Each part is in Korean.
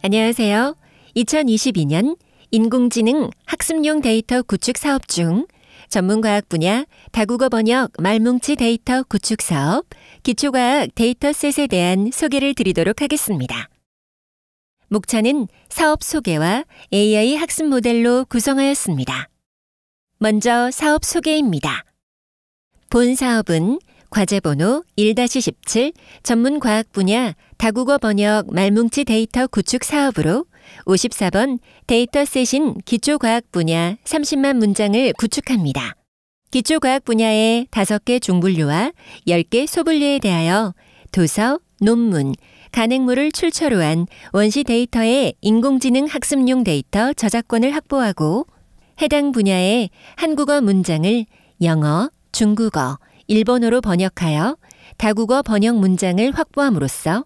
안녕하세요. 2022년 인공지능 학습용 데이터 구축 사업 중 전문과학 분야 다국어 번역 말뭉치 데이터 구축 사업 기초과학 데이터셋에 대한 소개를 드리도록 하겠습니다. 목차는 사업 소개와 AI 학습 모델로 구성하였습니다. 먼저 사업 소개입니다. 본 사업은 과제번호 1-17 전문과학 분야 다국어 번역 말뭉치 데이터 구축 사업으로 54번 데이터셋인 기초과학 분야 30만 문장을 구축합니다. 기초과학 분야의 5개 중분류와 10개 소분류에 대하여 도서, 논문, 간행물을 출처로 한 원시 데이터의 인공지능 학습용 데이터 저작권을 확보하고 해당 분야의 한국어 문장을 영어, 중국어, 일본어로 번역하여 다국어 번역 문장을 확보함으로써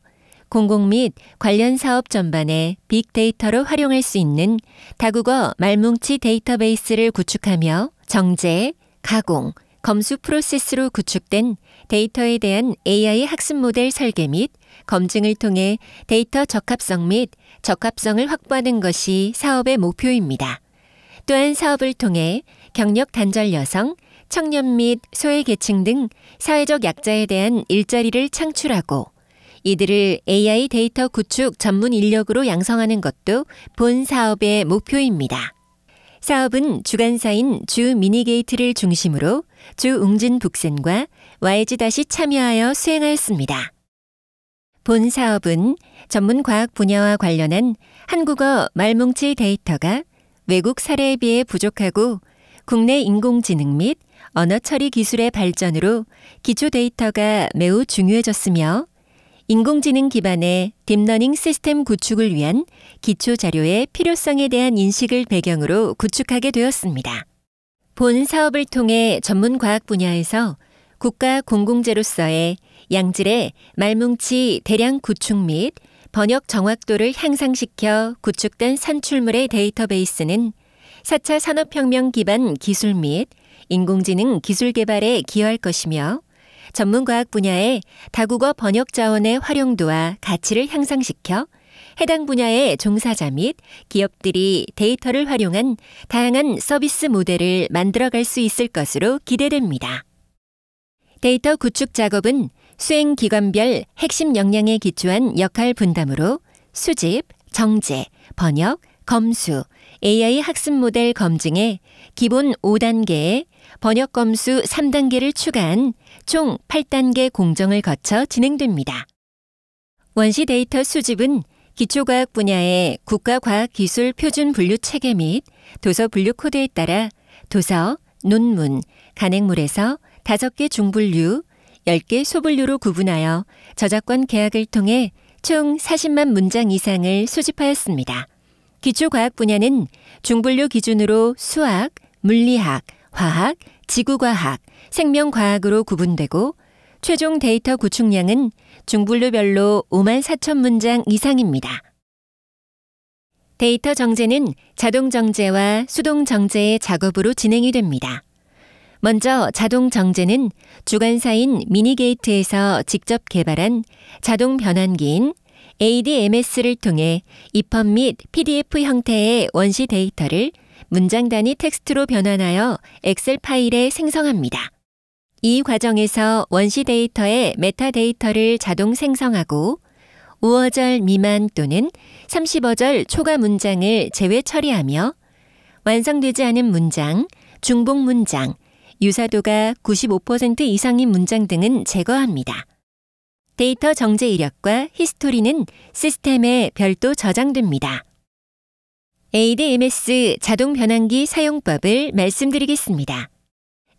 공공 및 관련 사업 전반에 빅데이터로 활용할 수 있는 다국어 말뭉치 데이터베이스를 구축하며 정제, 가공, 검수 프로세스로 구축된 데이터에 대한 AI 학습 모델 설계 및 검증을 통해 데이터 적합성 및 적합성을 확보하는 것이 사업의 목표입니다. 또한 사업을 통해 경력 단절 여성, 청년 및 소외계층 등 사회적 약자에 대한 일자리를 창출하고 이들을 AI 데이터 구축 전문 인력으로 양성하는 것도 본 사업의 목표입니다. 사업은 주관사인 주 미니게이트를 중심으로 주 웅진 북센과 YG 다시 참여하여 수행하였습니다. 본 사업은 전문 과학 분야와 관련한 한국어 말뭉치 데이터가 외국 사례에 비해 부족하고 국내 인공지능 및 언어 처리 기술의 발전으로 기초 데이터가 매우 중요해졌으며 인공지능 기반의 딥러닝 시스템 구축을 위한 기초 자료의 필요성에 대한 인식을 배경으로 구축하게 되었습니다. 본 사업을 통해 전문 과학 분야에서 국가 공공재로서의 양질의 말뭉치 대량 구축 및 번역 정확도를 향상시켜 구축된 산출물의 데이터베이스는 4차 산업혁명 기반 기술 및 인공지능 기술 개발에 기여할 것이며 전문과학 분야의 다국어 번역 자원의 활용도와 가치를 향상시켜 해당 분야의 종사자 및 기업들이 데이터를 활용한 다양한 서비스 모델을 만들어갈 수 있을 것으로 기대됩니다. 데이터 구축 작업은 수행기관별 핵심 역량에 기초한 역할 분담으로 수집, 정제, 번역, 검수, AI 학습 모델 검증에 기본 5단계에 번역 검수 3단계를 추가한 총 8단계 공정을 거쳐 진행됩니다. 원시 데이터 수집은 기초과학 분야의 국가과학기술 표준 분류 체계 및 도서 분류 코드에 따라 도서, 논문, 간행물에서 5개 중분류, 10개 소분류로 구분하여 저작권 계약을 통해 총 40만 문장 이상을 수집하였습니다. 기초과학 분야는 중분류 기준으로 수학, 물리학, 화학, 지구과학, 생명과학으로 구분되고 최종 데이터 구축량은 중분류별로 5만 4천 문장 이상입니다. 데이터 정제는 자동 정제와 수동 정제의 작업으로 진행이 됩니다. 먼저 자동 정제는 주관사인 미니게이트에서 직접 개발한 자동 변환기인 ADMS를 통해 EPUB 및 PDF 형태의 원시 데이터를 문장 단위 텍스트로 변환하여 엑셀 파일에 생성합니다. 이 과정에서 원시 데이터의 메타데이터를 자동 생성하고 5어절 미만 또는 30어절 초과 문장을 제외 처리하며 완성되지 않은 문장, 중복 문장, 유사도가 95% 이상인 문장 등은 제거합니다. 데이터 정제 이력과 히스토리는 시스템에 별도 저장됩니다. ADMS 자동 변환기 사용법을 말씀드리겠습니다.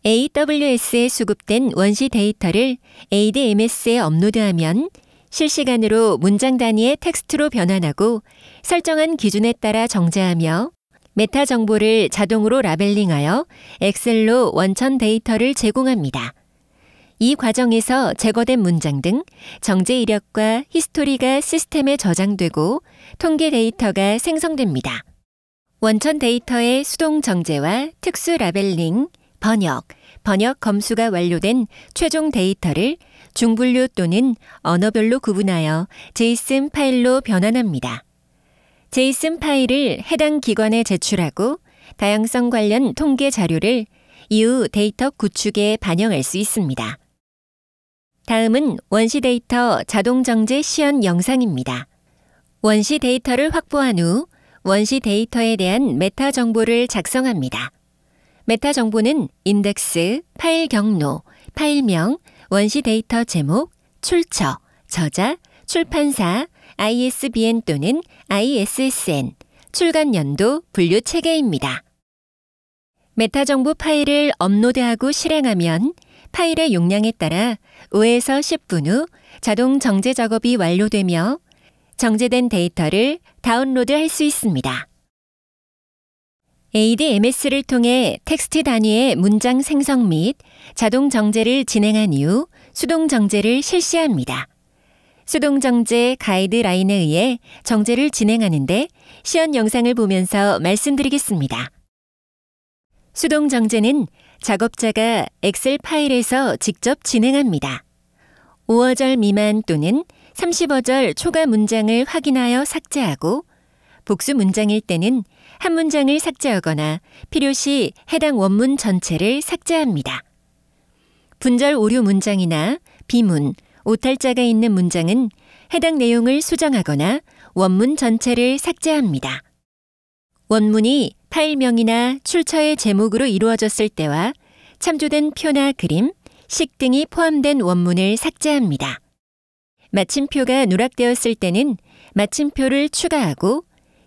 AWS에 수급된 원시 데이터를 ADMS에 업로드하면 실시간으로 문장 단위의 텍스트로 변환하고 설정한 기준에 따라 정제하며 메타 정보를 자동으로 라벨링하여 엑셀로 원천 데이터를 제공합니다. 이 과정에서 제거된 문장 등 정제 이력과 히스토리가 시스템에 저장되고 통계 데이터가 생성됩니다. 원천 데이터의 수동 정제와 특수 라벨링, 번역 검수가 완료된 최종 데이터를 중분류 또는 언어별로 구분하여 JSON 파일로 변환합니다. 제이슨 파일을 해당 기관에 제출하고 다양성 관련 통계 자료를 이후 데이터 구축에 반영할 수 있습니다. 다음은 원시 데이터 자동 정제 시연 영상입니다. 원시 데이터를 확보한 후 원시 데이터에 대한 메타 정보를 작성합니다. 메타 정보는 인덱스, 파일 경로, 파일명, 원시 데이터 제목, 출처, 저자, 출판사, ISBN 또는 ISSN, 출간 연도, 분류 체계입니다. 메타 정보 파일을 업로드하고 실행하면 파일의 용량에 따라 5에서 10분 후 자동 정제 작업이 완료되며 정제된 데이터를 다운로드할 수 있습니다. ADMS를 통해 텍스트 단위의 문장 생성 및 자동 정제를 진행한 이후 수동 정제를 실시합니다. 수동 정제 가이드라인에 의해 정제를 진행하는데 시연 영상을 보면서 말씀드리겠습니다. 수동 정제는 작업자가 엑셀 파일에서 직접 진행합니다. 5어절 미만 또는 30어절 초과 문장을 확인하여 삭제하고 복수 문장일 때는 한 문장을 삭제하거나 필요시 해당 원문 전체를 삭제합니다. 분절 오류 문장이나 비문, 오탈자가 있는 문장은 해당 내용을 수정하거나 원문 전체를 삭제합니다. 원문이 파일명이나 출처의 제목으로 이루어졌을 때와 참조된 표나 그림, 식 등이 포함된 원문을 삭제합니다. 마침표가 누락되었을 때는 마침표를 추가하고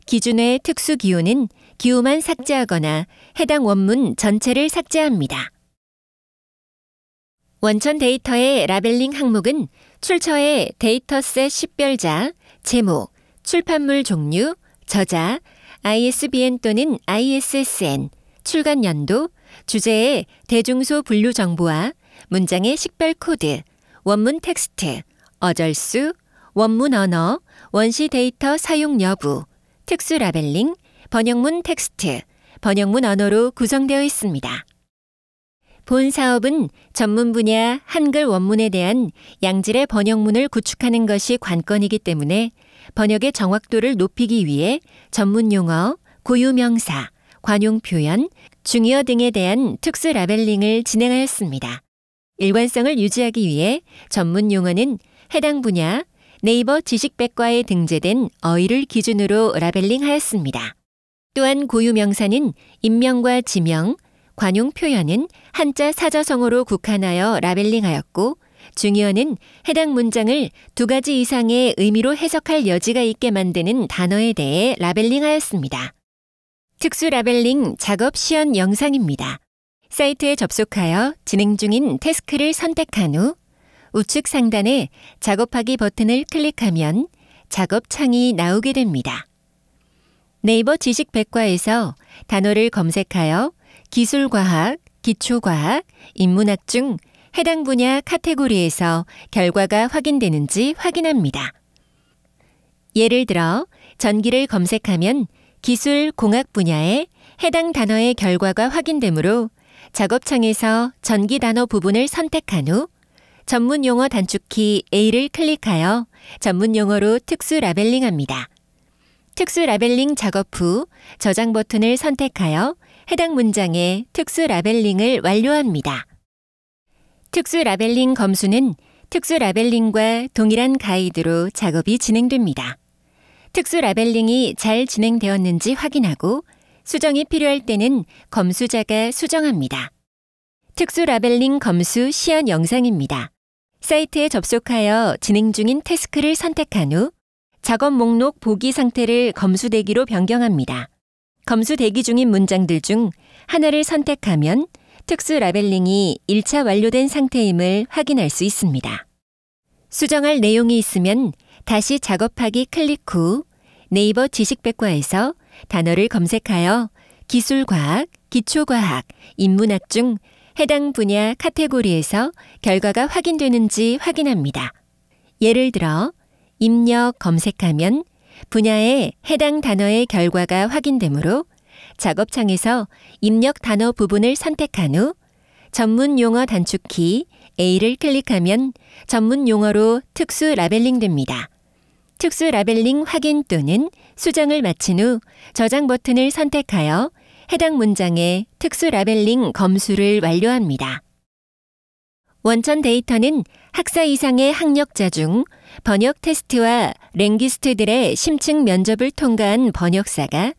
기준의 특수 기호는 기호만 삭제하거나 해당 원문 전체를 삭제합니다. 원천 데이터의 라벨링 항목은 출처의 데이터셋 식별자, 제목, 출판물 종류, 저자, ISBN 또는 ISSN, 출간 연도, 주제의 대중소 분류 정보와 문장의 식별 코드, 원문 텍스트, 어절수, 원문 언어, 원시 데이터 사용 여부, 특수 라벨링, 번역문 텍스트, 번역문 언어로 구성되어 있습니다. 본 사업은 전문 분야 한글 원문에 대한 양질의 번역문을 구축하는 것이 관건이기 때문에 번역의 정확도를 높이기 위해 전문 용어, 고유명사, 관용 표현, 중의어 등에 대한 특수 라벨링을 진행하였습니다. 일관성을 유지하기 위해 전문 용어는 해당 분야 네이버 지식백과에 등재된 어휘를 기준으로 라벨링하였습니다. 또한 고유명사는 인명과 지명, 관용 표현은 한자 사자성어로 국한하여 라벨링하였고 중의어는 해당 문장을 2가지 이상의 의미로 해석할 여지가 있게 만드는 단어에 대해 라벨링하였습니다. 특수 라벨링 작업 시연 영상입니다. 사이트에 접속하여 진행 중인 태스크를 선택한 후 우측 상단에 작업하기 버튼을 클릭하면 작업 창이 나오게 됩니다. 네이버 지식백과에서 단어를 검색하여 기술과학, 기초과학, 인문학 중 해당 분야 카테고리에서 결과가 확인되는지 확인합니다. 예를 들어 전기를 검색하면 기술, 공학 분야에 해당 단어의 결과가 확인되므로 작업창에서 전기 단어 부분을 선택한 후 전문 용어 단축키 A를 클릭하여 전문 용어로 특수 라벨링합니다. 특수 라벨링 작업 후 저장 버튼을 선택하여 해당 문장에 특수 라벨링을 완료합니다. 특수 라벨링 검수는 특수 라벨링과 동일한 가이드로 작업이 진행됩니다. 특수 라벨링이 잘 진행되었는지 확인하고 수정이 필요할 때는 검수자가 수정합니다. 특수 라벨링 검수 시연 영상입니다. 사이트에 접속하여 진행 중인 태스크를 선택한 후 작업 목록 보기 상태를 검수 대기로 변경합니다. 검수 대기 중인 문장들 중 하나를 선택하면 특수 라벨링이 1차 완료된 상태임을 확인할 수 있습니다. 수정할 내용이 있으면 다시 작업하기 클릭 후 네이버 지식백과에서 단어를 검색하여 기술과학, 기초과학, 인문학 중 해당 분야 카테고리에서 결과가 확인되는지 확인합니다. 예를 들어 입력 검색하면 분야에 해당 단어의 결과가 확인되므로 작업창에서 입력 단어 부분을 선택한 후 전문 용어 단축키 A를 클릭하면 전문 용어로 특수 라벨링됩니다. 특수 라벨링 확인 또는 수정을 마친 후 저장 버튼을 선택하여 해당 문장의 특수 라벨링 검수를 완료합니다. 원천 데이터는 학사 이상의 학력자 중 번역 테스트와 랭귀스트들의 심층 면접을 통과한 번역사가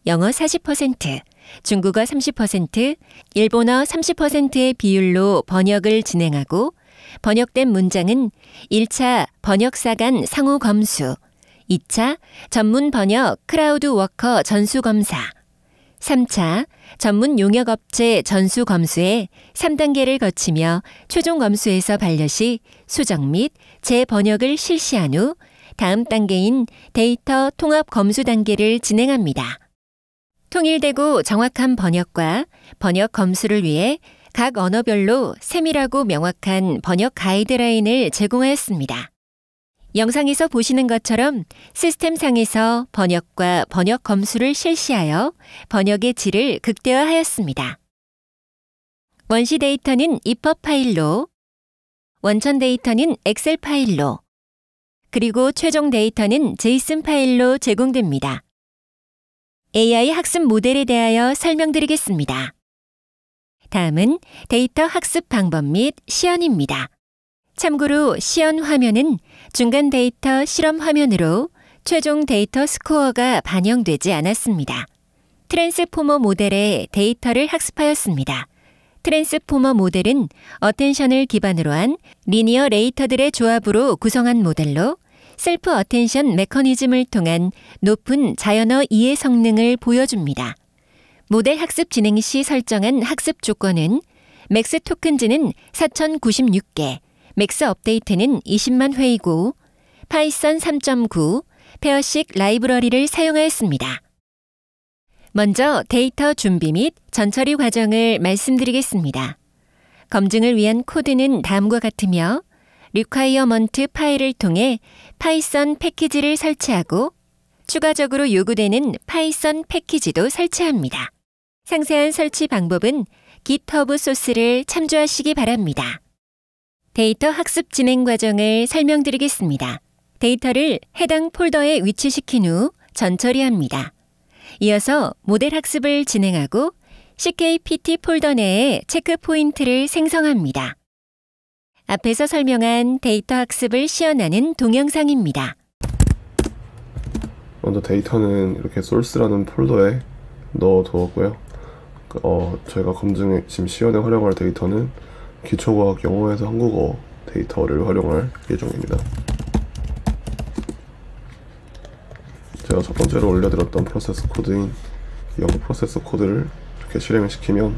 영어 40%, 중국어 30%, 일본어 30%의 비율로 번역을 진행하고 번역된 문장은 1차 번역사 간 상호 검수, 2차 전문 번역 크라우드 워커 전수 검사, 3차 전문 용역업체 전수 검수의 3단계를 거치며 최종 검수에서 반려시 수정 및 재번역을 실시한 후 다음 단계인 데이터 통합 검수 단계를 진행합니다. 통일되고 정확한 번역과 번역 검수를 위해 각 언어별로 세밀하고 명확한 번역 가이드라인을 제공하였습니다. 영상에서 보시는 것처럼 시스템상에서 번역과 번역 검수를 실시하여 번역의 질을 극대화하였습니다. 원시 데이터는 EPUB 파일로, 원천 데이터는 엑셀 파일로, 그리고 최종 데이터는 제이슨 파일로 제공됩니다. AI 학습 모델에 대하여 설명드리겠습니다. 다음은 데이터 학습 방법 및 시연입니다. 참고로 시연 화면은 중간 데이터 실험 화면으로 최종 데이터 스코어가 반영되지 않았습니다. 트랜스포머 모델의 데이터를 학습하였습니다. 트랜스포머 모델은 어텐션을 기반으로 한 리니어 레이터들의 조합으로 구성한 모델로 셀프 어텐션 메커니즘을 통한 높은 자연어 이해 성능을 보여줍니다. 모델 학습 진행 시 설정한 학습 조건은 맥스 토큰즈는 4096개, 맥스 업데이트는 20만 회이고 파이썬 3.9, 페어식 라이브러리를 사용하였습니다. 먼저 데이터 준비 및 전처리 과정을 말씀드리겠습니다. 검증을 위한 코드는 다음과 같으며 requirement 파일을 통해 파이썬 패키지를 설치하고 추가적으로 요구되는 파이썬 패키지도 설치합니다. 상세한 설치 방법은 GitHub 소스를 참조하시기 바랍니다. 데이터 학습 진행 과정을 설명드리겠습니다. 데이터를 해당 폴더에 위치시킨 후 전처리합니다. 이어서 모델 학습을 진행하고 CKPT 폴더 내에 체크 포인트를 생성합니다. 앞에서 설명한 데이터 학습을 시연하는 동영상입니다. 먼저 데이터는 이렇게 source라는 폴더에 넣어두었고요. 저희가 검증에 지금 시연에 활용할 데이터는 기초과학 영어에서 한국어 데이터를 활용할 예정입니다. 제가 첫 번째로 올려드렸던 프로세스 코드인 영어 프로세스 코드를 이렇게 실행을 시키면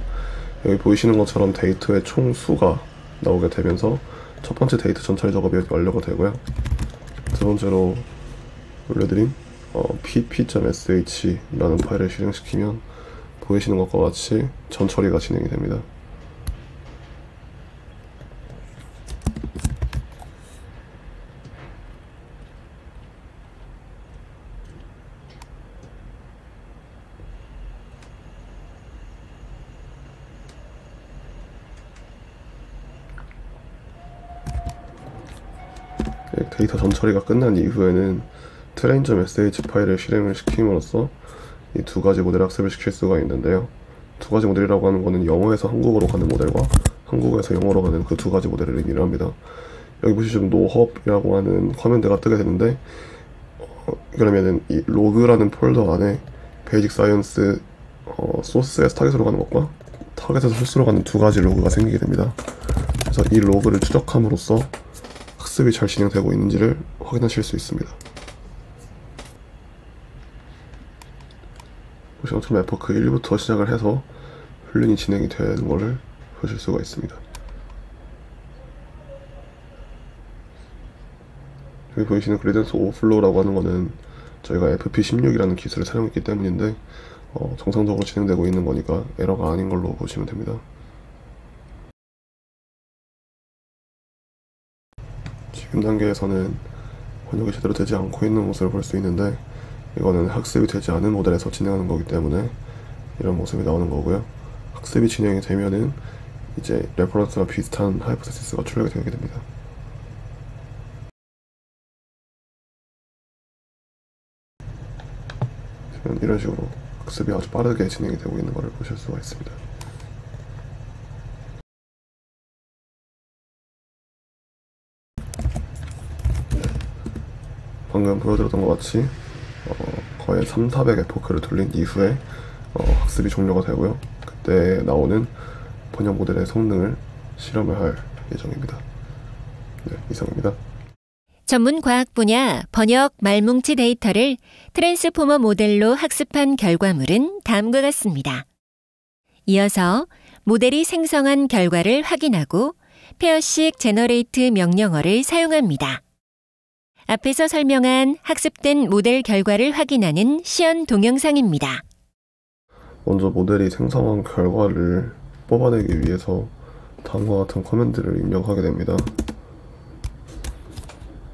여기 보이시는 것처럼 데이터의 총 수가 나오게 되면서 첫 번째 데이터 전처리 작업이 완료가 되고요. 두 번째로 올려드린 pp.sh라는 파일을 실행시키면 보이시는 것과 같이 전처리가 진행이 됩니다. 데이터 전처리가 끝난 이후에는 train.sh 파일을 실행을 시킴으로써 이 두 가지 모델 학습을 시킬 수가 있는데요. 두 가지 모델이라고 하는 거는 영어에서 한국어로 가는 모델과 한국어에서 영어로 가는 그 두 가지 모델을 의미를 합니다. 여기 보시면 노헙이라고 하는 화면대가 뜨게 되는데 그러면은 이 로그라는 폴더 안에 베이직 사이언스 소스에서 타겟으로 가는 것과 타겟에서 소스로 가는 두 가지 로그가 생기게 됩니다. 그래서 이 로그를 추적함으로써 학습이 잘 진행되고 있는지를 확인하실 수 있습니다. 보시는 것처럼 에포크 1부터 시작을 해서 훈련이 진행이 되는 것을 보실 수가 있습니다. 여기 보이시는 그레디언트 오버플로우라고 하는 것은 저희가 FP16이라는 기술을 사용했기 때문인데 정상적으로 진행되고 있는 거니까 에러가 아닌 걸로 보시면 됩니다. 지금 단계에서는 번역이 제대로 되지 않고 있는 모습을 볼 수 있는데 이거는 학습이 되지 않은 모델에서 진행하는 거기 때문에 이런 모습이 나오는 거고요. 학습이 진행이 되면은 이제 레퍼런스와 비슷한 하이포테시스가 출력이 되게 됩니다. 이런 식으로 학습이 아주 빠르게 진행이 되고 있는 것을 보실 수가 있습니다. 방금 보여드렸던 것 같이 거의 300-400 에포크를 돌린 이후에 학습이 종료가 되고요. 그때 나오는 번역 모델의 성능을 실험을 할 예정입니다. 네, 이상입니다. 전문 과학 분야 번역 말뭉치 데이터를 트랜스포머 모델로 학습한 결과물은 다음과 같습니다. 이어서 모델이 생성한 결과를 확인하고 페어식 제너레이트 명령어를 사용합니다. 앞에서 설명한 학습된 모델 결과를 확인하는 시연 동영상입니다. 먼저 모델이 생성한 결과를 뽑아내기 위해서 다음과 같은 커맨드를 입력하게 됩니다.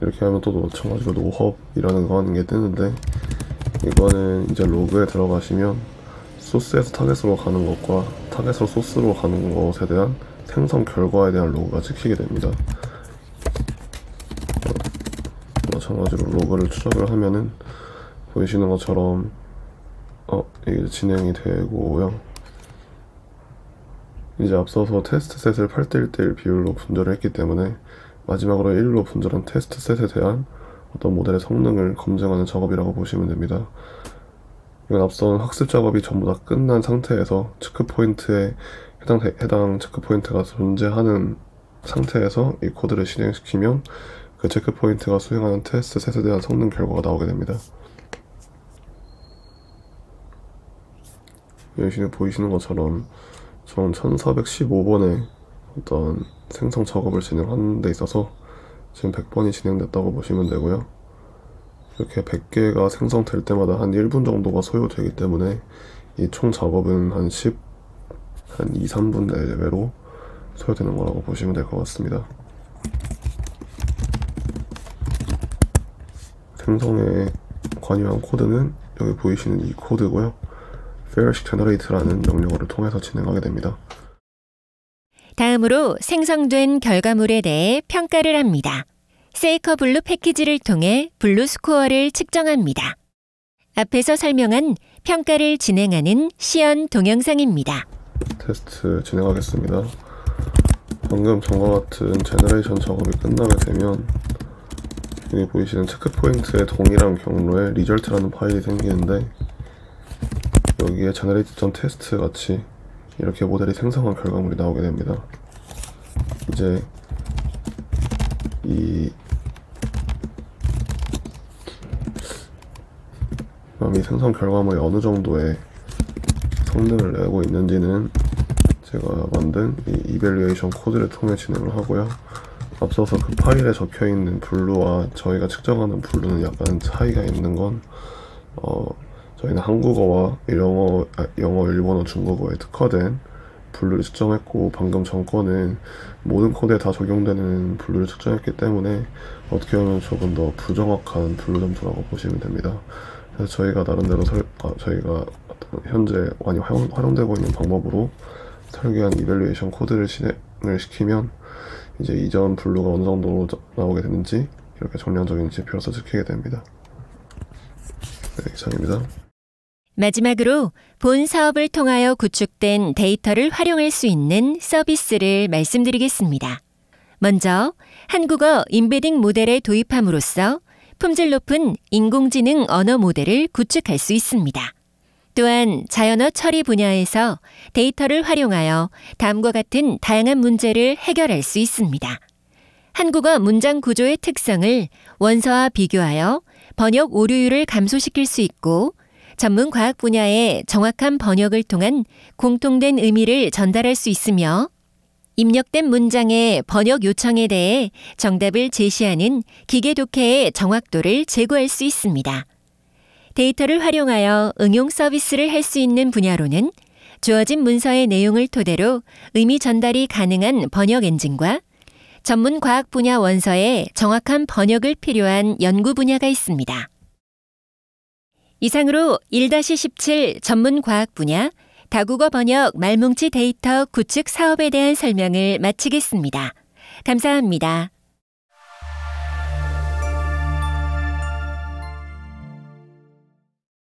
이렇게 하면 또 마찬가지로 노헙이라는 거 하는 게 뜨는데, 이거는 이제 로그에 들어가시면 소스에서 타겟으로 가는 것과 타겟으로 소스로 가는 것에 대한 생성 결과에 대한 로그가 찍히게 됩니다. 마찬가지로 로그를 추적을 하면은 보이시는 것처럼 이게 진행이 되고요. 이제 앞서서 테스트 셋을 8:1:1 비율로 분절을 했기 때문에 마지막으로 1로 분절한 테스트 셋에 대한 어떤 모델의 성능을 검증하는 작업이라고 보시면 됩니다. 이건 앞선 학습 작업이 전부 다 끝난 상태에서 체크 포인트에 해당 체크 포인트가 존재하는 상태에서 이 코드를 실행시키면 그 체크 포인트가 수행하는 테스트 셋에 대한 성능 결과가 나오게 됩니다. 여기 보이시는 것처럼 총 1415번의 어떤 생성 작업을 진행하는 데 있어서 지금 100번이 진행됐다고 보시면 되고요. 이렇게 100개가 생성될 때마다 한 1분 정도가 소요되기 때문에 이 총 작업은 한 2, 3분 내외로 소요되는 거라고 보시면 될 것 같습니다. 생성에 관여한 코드는 여기 보이시는 이 코드고요. 페어식 제너레이트라는 명령어를 통해서 진행하게 됩니다. 다음으로 생성된 결과물에 대해 평가를 합니다. 세이커 블루 패키지를 통해 블루 스코어를 측정합니다. 앞에서 설명한 평가를 진행하는 시연 동영상입니다. 테스트 진행하겠습니다. 방금 전과 같은 제너레이션 작업이 끝나게 되면 여기 보이시는 체크 포인트의 동일한 경로에 리절트라는 파일이 생기는데, 여기에 generate.test 같이 이렇게 모델이 생성한 결과물이 나오게 됩니다. 이제 이 생성 결과물이 어느 정도의 성능을 내고 있는지는 제가 만든 이 이밸류에이션 코드를 통해 진행을 하고요. 앞서서 그 파일에 적혀 있는 블루와 저희가 측정하는 블루는 약간 차이가 있는 건 저희는 한국어와 영어, 일본어, 중국어에 특화된 블루를 측정했고, 방금 전 거는 모든 코드에 다 적용되는 블루를 측정했기 때문에 어떻게 보면 조금 더 부정확한 블루 점수라고 보시면 됩니다. 그래서 저희가 나름대로 저희가 현재 많이 활용되고 있는 방법으로 설계한 이밸류에이션 코드를 실행을 시키면 이제 이전 블루가 어느 정도로 나오게 되는지 이렇게 정량적인 지표로서 찍히게 됩니다. 네, 이상입니다. 마지막으로 본 사업을 통하여 구축된 데이터를 활용할 수 있는 서비스를 말씀드리겠습니다. 먼저 한국어 임베딩 모델에 도입함으로써 품질 높은 인공지능 언어 모델을 구축할 수 있습니다. 또한 자연어 처리 분야에서 데이터를 활용하여 다음과 같은 다양한 문제를 해결할 수 있습니다. 한국어 문장 구조의 특성을 원서와 비교하여 번역 오류율을 감소시킬 수 있고, 전문 과학 분야의 정확한 번역을 통한 공통된 의미를 전달할 수 있으며, 입력된 문장의 번역 요청에 대해 정답을 제시하는 기계 독해의 정확도를 제고할 수 있습니다. 데이터를 활용하여 응용 서비스를 할 수 있는 분야로는 주어진 문서의 내용을 토대로 의미 전달이 가능한 번역 엔진과 전문 과학 분야 원서의 정확한 번역을 필요한 연구 분야가 있습니다. 이상으로 1-17 전문 과학 분야 다국어 번역 말뭉치 데이터 구축 사업에 대한 설명을 마치겠습니다. 감사합니다.